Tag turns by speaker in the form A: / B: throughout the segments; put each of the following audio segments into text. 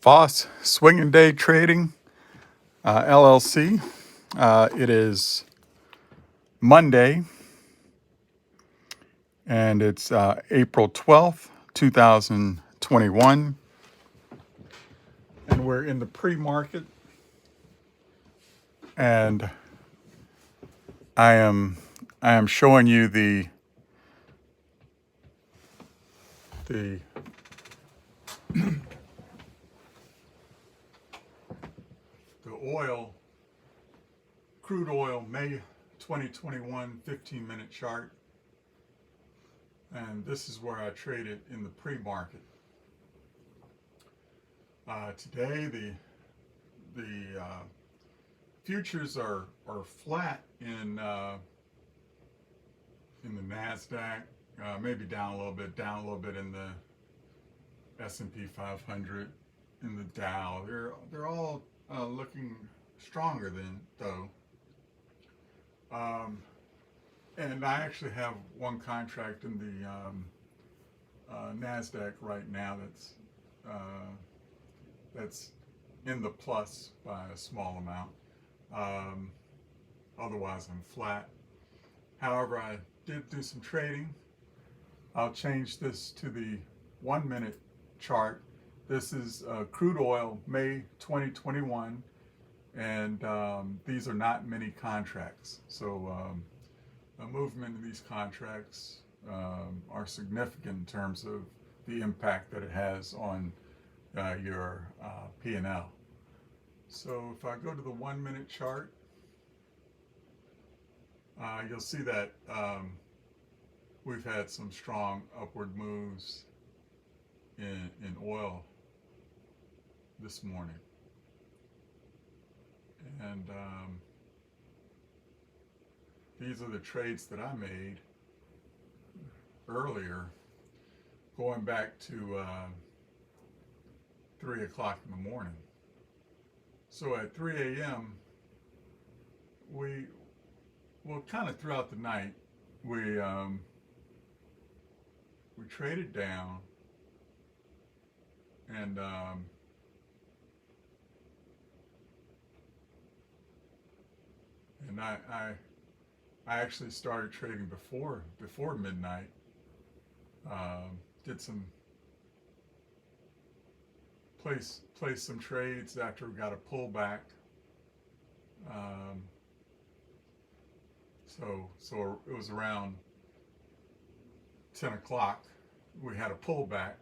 A: Voss Swing and Day Trading, LLC. It is Monday, and it's April 12th, 2021, and we're in the pre-market, and I am showing you the oil, crude oil, May 2021 15-minute chart. And this is where I traded in the pre-market. Today, the futures are flat in the Nasdaq, maybe down a little bit in the S&P 500, in the Dow. They're all looking stronger though. And I actually have one contract in the Nasdaq right now that's in the plus by a small amount. Otherwise, I'm flat. However, I did do some trading. I'll change this to the 1-minute chart. This is crude oil, May 2021, and these are not many contracts. So a movement in these contracts are significant in terms of the impact that it has on your P&L. So if I go to the 1-minute chart, you'll see that we've had some strong upward moves in oil this morning. And these are the trades that I made earlier, going back to 3 o'clock in the morning. So at 3 a.m., kind of throughout the night, we traded down, and I actually started trading before midnight. Did some place some trades after we got a pullback. So it was around 10 o'clock. We had a pullback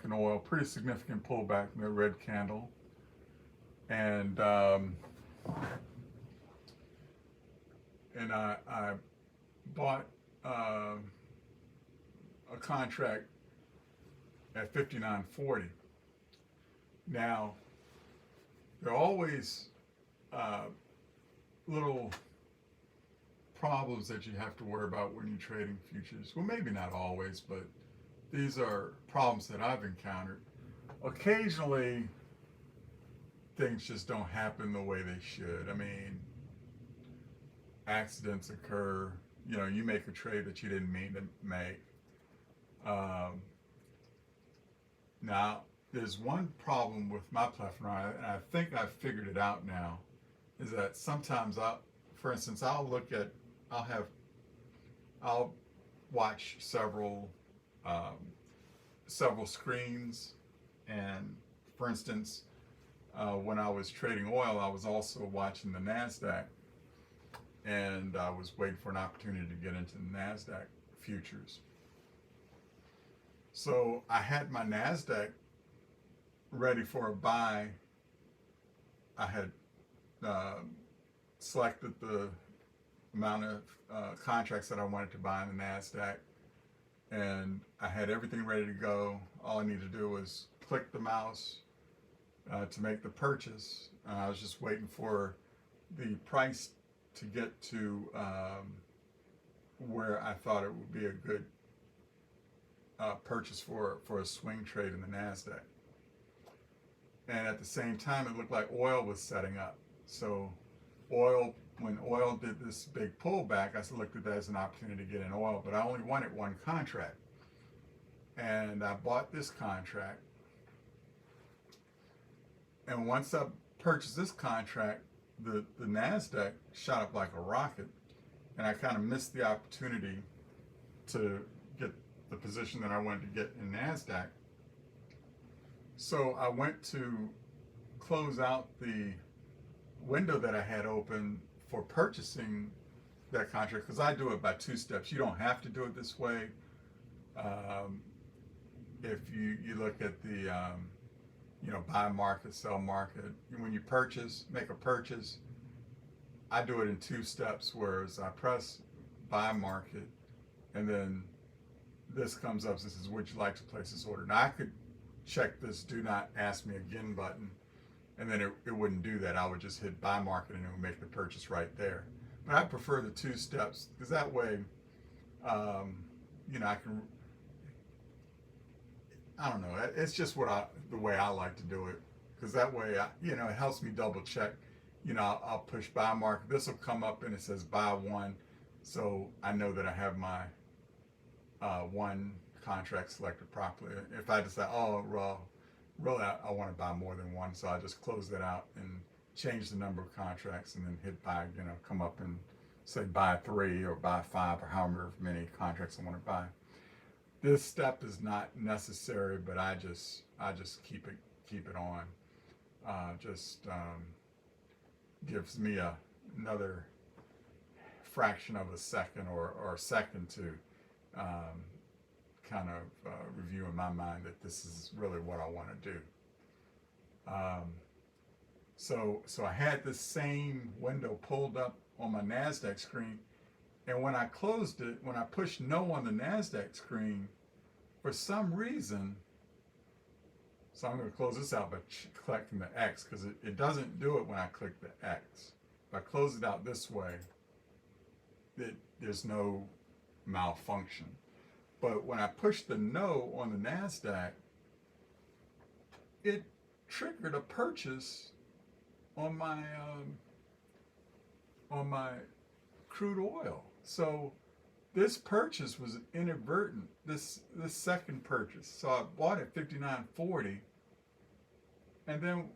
A: in oil, pretty significant pullback in the red candle, and I bought a contract at 59.40. Now, there are always little problems that you have to worry about when you're trading futures. Well, maybe not always, but these are problems that I've encountered. Occasionally, things just don't happen the way they should. I mean, accidents occur. You know, you make a trade that you didn't mean to make. Now, there's one problem with my platform, and I think I've figured it out now, is that sometimes for instance, I'll watch several screens, and for instance, when I was trading oil, I was also watching the Nasdaq, and I was waiting for an opportunity to get into the Nasdaq futures. So I had my Nasdaq ready for a buy. I had selected the amount of contracts that I wanted to buy in the Nasdaq, and I had everything ready to go. All I needed to do was click the mouse to make the purchase. I was just waiting for the price to get to where I thought it would be a good purchase for a swing trade in the Nasdaq. And at the same time, it looked like oil was setting up. So when oil did this big pullback, I looked at that as an opportunity to get in oil, but I only wanted one contract. And I bought this contract, And once I purchased this contract, the NASDAQ shot up like a rocket, and I kind of missed the opportunity to get the position that I wanted to get in NASDAQ. So I went to close out the window that I had open for purchasing that contract, because I do it by two steps. You don't have to do it this way. If you look at the buy market, sell market, when you purchase, make a purchase, I do it in two steps, whereas I press buy market, and then this comes up. This is, would you like to place this order? Now I could check this do not ask me again button, and then it wouldn't do that. I would just hit buy market and it would make the purchase right there. But I prefer the two steps, because that way, I can, I don't know, it's just the way I like to do it, because that way, it helps me double check. I'll push buy market. This will come up and it says buy one, so I know that I have my one contract selected properly. If I decide, oh, well, really, I want to buy more than one, so I just close that out and change the number of contracts, and then hit buy. Come up and say buy 3 or buy 5 or however many contracts I want to buy. This step is not necessary, but I just keep it on. Gives me another fraction of a second or a second to kind of review in my mind that this is really what I want to do. So I had this same window pulled up on my NASDAQ screen, and when I closed it, when I pushed no on the NASDAQ screen, for some reason, so I'm going to close this out by clicking the X, because it doesn't do it when I click the X. If I close it out this way, there's no malfunction. But when I push the no on the NASDAQ, it triggered a purchase on my crude oil. So this purchase was inadvertent. This second purchase. So I bought at $59.40, and then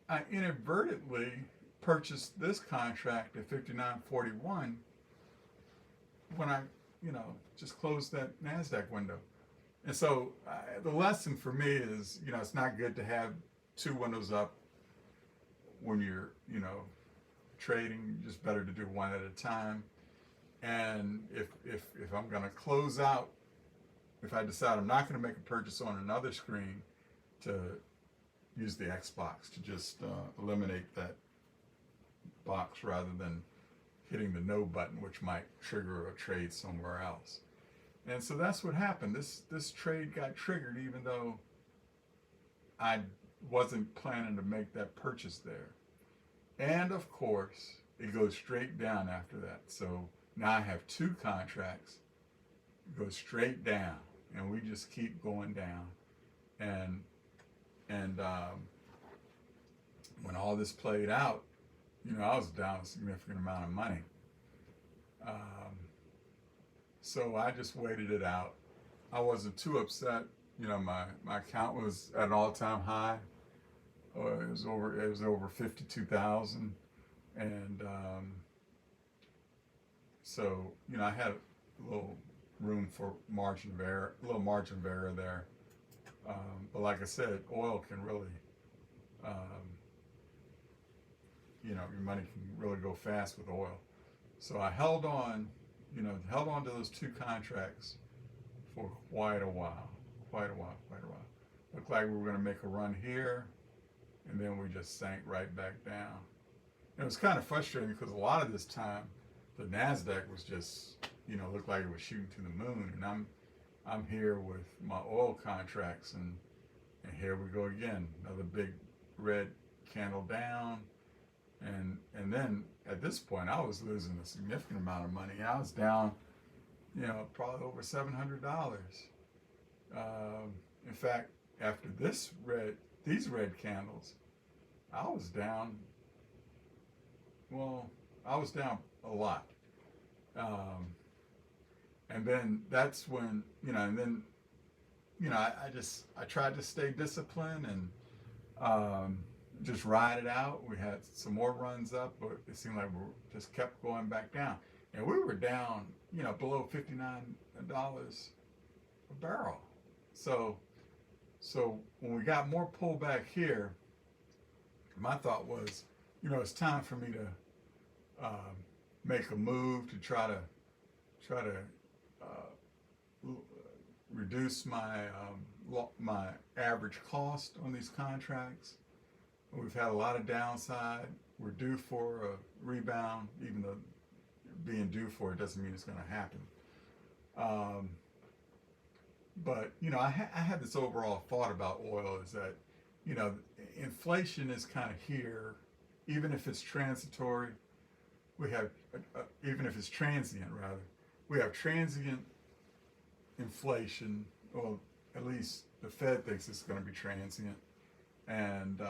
A: I inadvertently purchased this contract at $59.41 when I just closed that NASDAQ window. And so the lesson for me is, it's not good to have two windows up when you're, trading. Just better to do one at a time. And if I'm going to close out, if I decide I'm not going to make a purchase on another screen, to use the X box to just eliminate that box rather than hitting the no button, which might trigger a trade somewhere else. And so that's what happened. This trade got triggered even though I wasn't planning to make that purchase there. And of course, it goes straight down after that. So now I have two contracts, go straight down, and we just keep going down. And when all this played out, I was down a significant amount of money. So I just waited it out. I wasn't too upset. My account was at an all-time high. It was over 52,000, and so I had a little room for margin of error, there. But like I said, oil can really, your money can really go fast with oil. So I held on to those two contracts for quite a while. Looked like we were going to make a run here, and then we just sank right back down. And it was kind of frustrating because a lot of this time, the NASDAQ was just, looked like it was shooting to the moon, and I'm here with my oil contracts, and here we go again, another big red candle down, and then at this point I was losing a significant amount of money. I was down, probably over $700. In fact, after these red candles, I was down a lot. And then that's when, I tried to stay disciplined, and Um, just ride it out. We had some more runs up, but it seemed like we just kept going back down. And we were down, below $59 a barrel. So, so when we got more pullback here, my thought was, it's time for me to make a move to try to uh, reduce my average cost on these contracts. We've had a lot of downside. We're due for a rebound, even though being due for it doesn't mean it's going to happen. Um, but I had this overall thought about oil is that you know inflation is kind of here, even if it's transitory. We have even if it's transient rather, we have transient inflation. Well, at least the Fed thinks it's going to be transient, and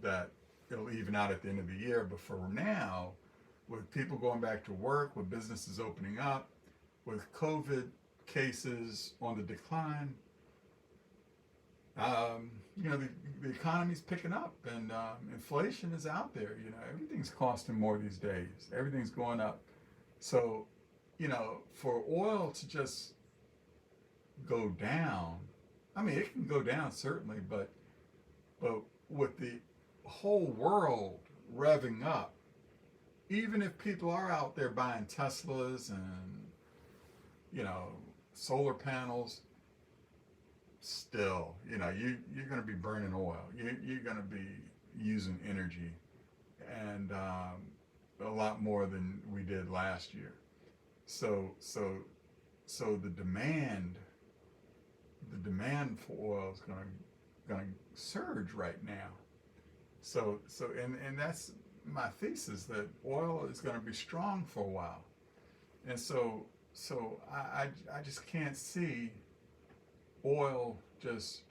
A: that it'll even out at the end of the year. But for now, with people going back to work, with businesses opening up, with COVID cases on the decline, the economy's picking up, and inflation is out there. Everything's costing more these days. Everything's going up. So, for oil to just go down, I mean, it can go down certainly, but with the whole world revving up, even if people are out there buying Teslas and solar panels, still, you're going to be burning oil. You're going to be using energy, and a lot more than we did last year. So the demand for oil is going to surge right now. And that's my thesis, that oil is going to be strong for a while. And I just can't see oil just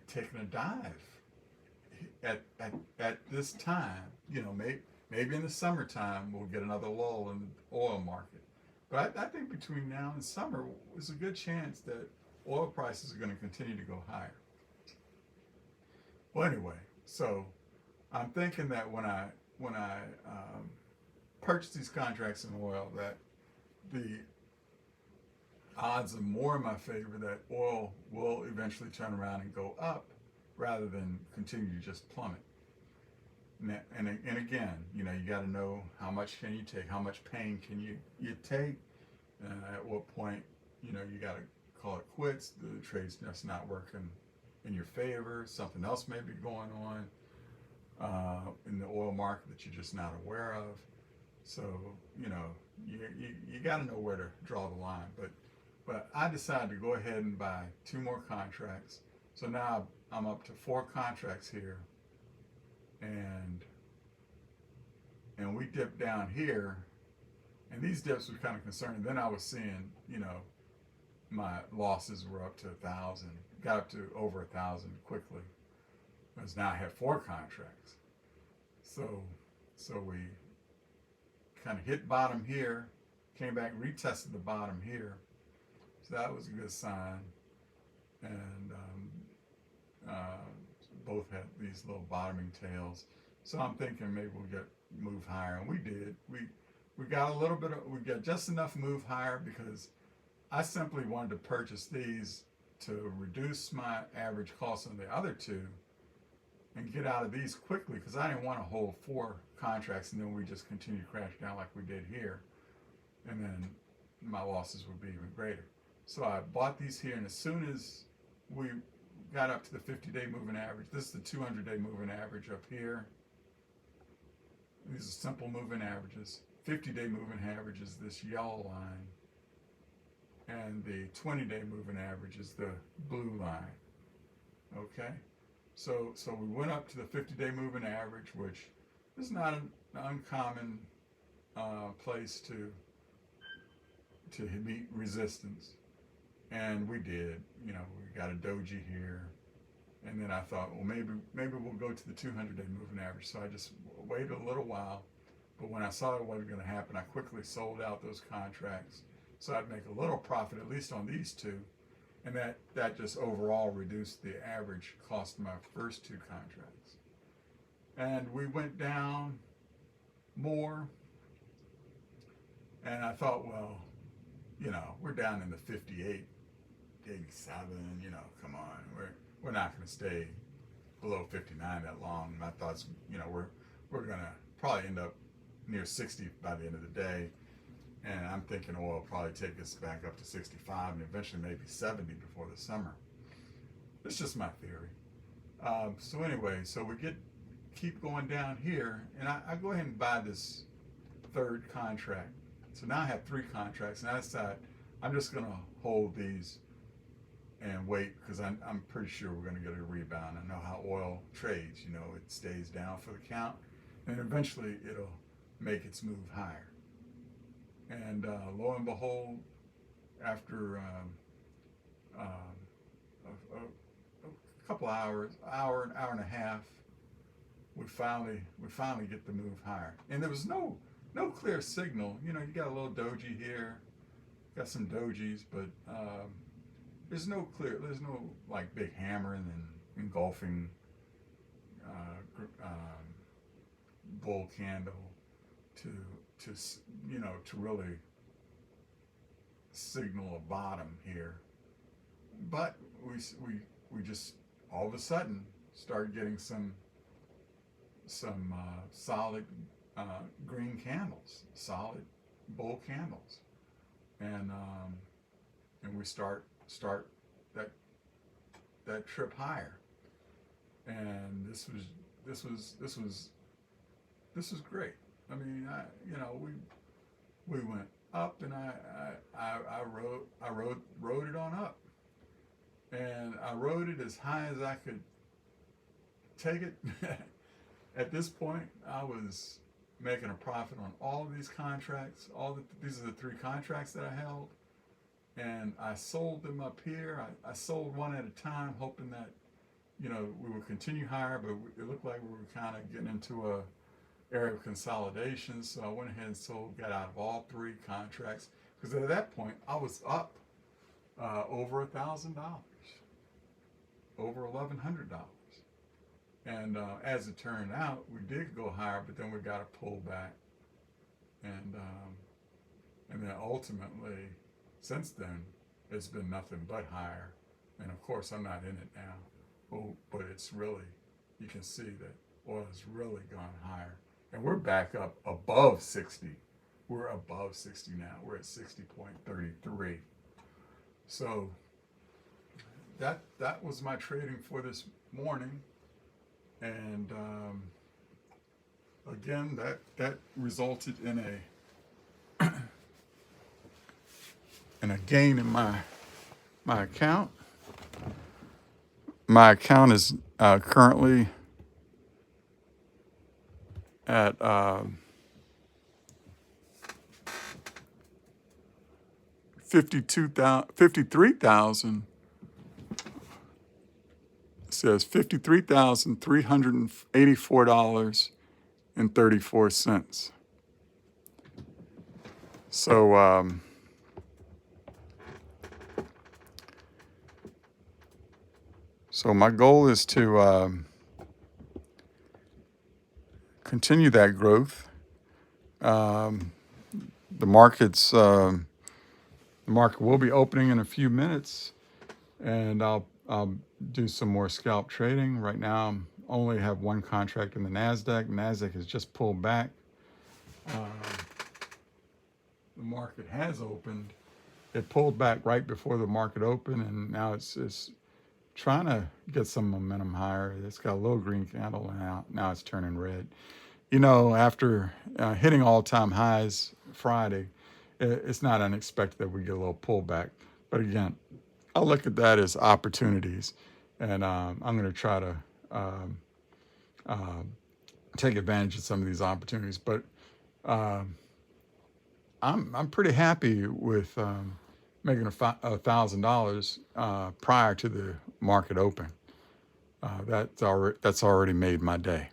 A: taking a dive at this time. Maybe in the summertime we'll get another lull in the oil market. But I think between now and summer, there's a good chance that oil prices are going to continue to go higher. Well, anyway, so I'm thinking that when I purchase these contracts in oil, that the odds are more in my favor that oil will eventually turn around and go up rather than continue to just plummet. And again, you got to know how much can you take, how much pain can you take, and at what point, you got to call it quits. The trade's just not working in your favor. Something else may be going on in the oil market that you're just not aware of. So, you got to know where to draw the line. But I decided to go ahead and buy 2 more contracts. So now I'm up to 4 contracts here, and we dipped down here, and these dips were kind of concerning. Then I was seeing, my losses were up to 1,000, got up to over 1,000 quickly, because now I have 4 contracts. So we kind of hit bottom here, came back, retested the bottom here. So that was a good sign. And both had these little bottoming tails. So I'm thinking maybe we'll move higher, and we did. We got we got just enough move higher because I simply wanted to purchase these to reduce my average cost on the other 2 and get out of these quickly, because I didn't want to hold 4 contracts and then we just continue to crash down like we did here, and then my losses would be even greater. So I bought these here, and as soon as we got up to the 50-day moving average, this is the 200-day moving average up here. These are simple moving averages. 50-day moving average is this yellow line, and the 20-day moving average is the blue line. Okay, so we went up to the 50-day moving average, which is not an uncommon place to meet resistance, and we did. We got a doji here, and then I thought, well, maybe we'll go to the 200-day moving average. So I just waited a little while, but when I saw it wasn't going to happen, I quickly sold out those contracts so I'd make a little profit, at least on these 2, And that just overall reduced the average cost of my first two contracts. And we went down more, and I thought, well, we're down in the 58, 87, come on, we're not going to stay below 59 that long. My thoughts, we're going to probably end up near 60 by the end of the day. And I'm thinking oil will probably take us back up to 65 and eventually maybe 70 before the summer. It's just my theory. So anyway, so we keep going down here, and I go ahead and buy this third contract. So now I have three contracts, and I decide I'm just going to hold these and wait, because I'm pretty sure we're going to get a rebound. I know how oil trades. It stays down for the count, and eventually it'll make its move higher. And lo and behold, after a couple hours, an hour and a half, we finally get the move higher. And there was no clear signal. You got a little doji here, got some dojis, but there's no like big hammer and then engulfing bull candle to really signal a bottom here. But we just all of a sudden started getting some solid green candles, solid bull candles, and we start that trip higher. And this was great. I mean, we went up, and I rode it on up, and I rode it as high as I could take it. At this point, I was making a profit on all of these contracts. These are the three contracts that I held, and I sold them up here. I sold one at a time, hoping that we would continue higher, but it looked like we were kind of getting into a area of consolidation. So I went ahead and got out of all three contracts, because at that point I was up over $1,000, over $1,100. And as it turned out, we did go higher, but then we got a pullback, and then ultimately, since then, it's been nothing but higher. And of course, I'm not in it now, but it's really, you can see that oil has really gone higher, and we're back up above 60. We're above 60 now. We're at 60.33. So that was my trading for this morning. And again, that resulted in a gain in my account. My account is currently at $53,000. Says $53,384.34. So my goal is to continue that growth. The market will be opening in a few minutes, and I'll do some more scalp trading. Right now, I only have one contract in the NASDAQ. NASDAQ has just pulled back. The market has opened. It pulled back right before the market opened, and now it's trying to get some momentum higher. It's got a little green candle, and now it's turning red. After hitting all-time highs Friday, it's not unexpected that we get a little pullback. But again, I look at that as opportunities, and I'm going to try to take advantage of some of these opportunities. But I'm pretty happy with making $1,000 prior to the market open. That's already made my day.